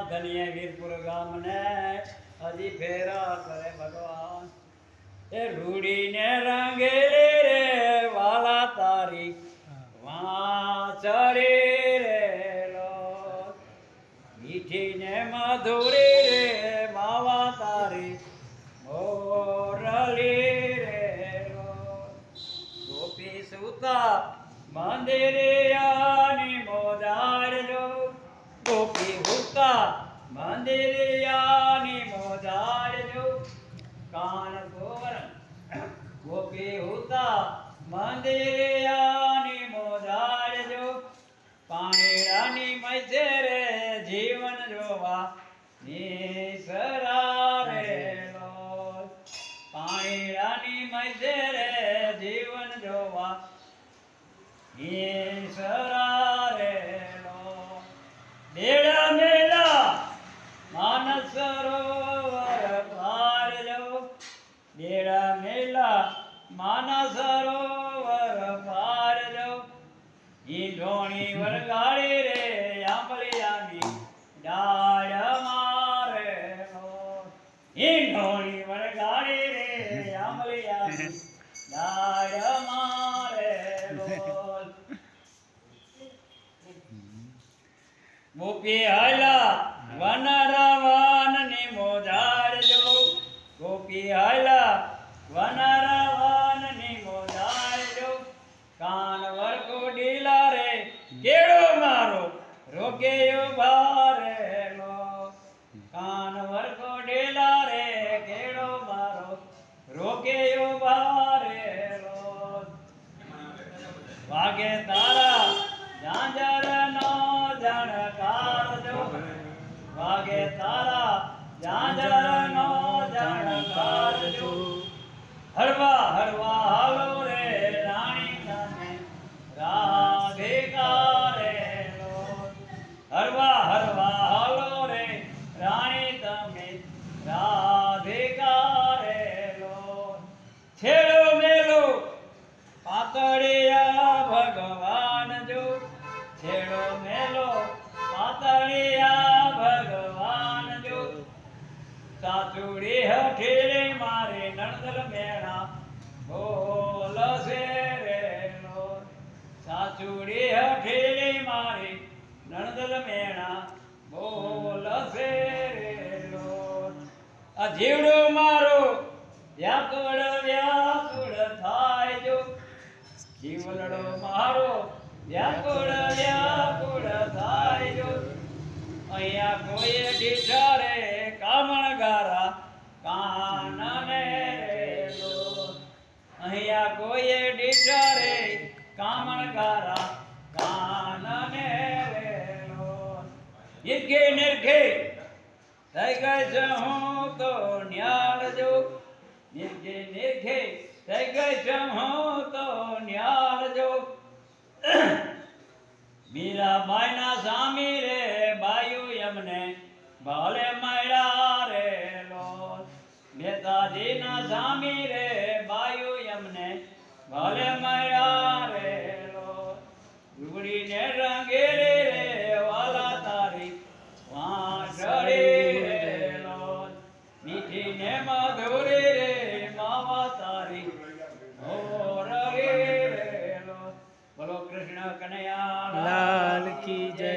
ધન્ય વીરપુર ગામને હજી ફેરા કરે ભગવાન એ રૂડીને રંગેલી રે વાલા તારી વાંચડી રે મીઠી ને મધુરી રે માવા તારી મોરલી રે ગોપી સુતા મંદિરિયાની મોજાડજો ગોપી હુતા મંદિરિયાની મોજાડજો કાન ગોર ગોપી હુતા મંદિરિયાની મોજાડજો પાણીડાની મૈસે રે જીવન જોવા નિસરાવેલો પાણીડાની મૈસે રે જીવન જોવા નિસરાવેલો બેડા મેલા માનસ સરોવર પારજો બેડા મેલા માનસ સરોવર પારજો ઈંઢોણી વરગાડી રે આંબલિયાની ડાળ મારેલો ઈંઢોણી વરગાડી રે આંબલિયાની ડાળ મારેલો ગોપી હાલા વન રવાનની મોજાડજો ગોપી હાલા વન રવાનની મોજાડજો કાન વરકો ડીલા રે કેળો મારો રોકે ભારેલો કાન વરકો ડીલા રે કેળો મારો રોકે ભારેલો વાગે તારા ઝાંઝર નો જણકારજો વાગે તારા ઝાંઝર નો જણકારજો હળવા હળવા હાલો રે રાણી તમે રાધિકારેલો હરવા હરવા હાલો રે રાણી તમે રાધિકારેલો છેડો મેલો પાતળિયા ભગવાન જો છેડો મેલો પાતળિયા ભગવાન જો સાચુડી હઠેલી મારે નણદલ મેણા બોલશે રેલો સાચુડી હઠેલી મારી નણદલ મેણા બોલશે રેલો આ જીવડો મારો વ્યાકુળ થાય જો જીવલડો મારો વ્યાકુળ થાય જો અહીંયા કોઈ દીઠા રે કામણ ગારા કાનને રેલો અહીંયા કોઈ દીઠા રે કામણ ગારા કાનને રેલો નિર્ઘે નિર્ઘે થઈ ગઈ છે હું તો ન્યાલજો નિર્ઘે નિર્ઘે થઈ ગઈ છે હું તો ન્યાલજો મીરાબાઈના સ્વામી રે બાયુ એમને ભલે મળ્યા રેલો નેતાજીના સ્વામી રે બાયુ એમને ભલે મળ્યા રેલો રૂડીને રંગેલી રે વાલા તારી વાંસળી રેલો મીઠીને મધુરી રે માવા તારી મોરલી રેલો બોલો કૃષ્ણ કનૈયા લાલ કી જય।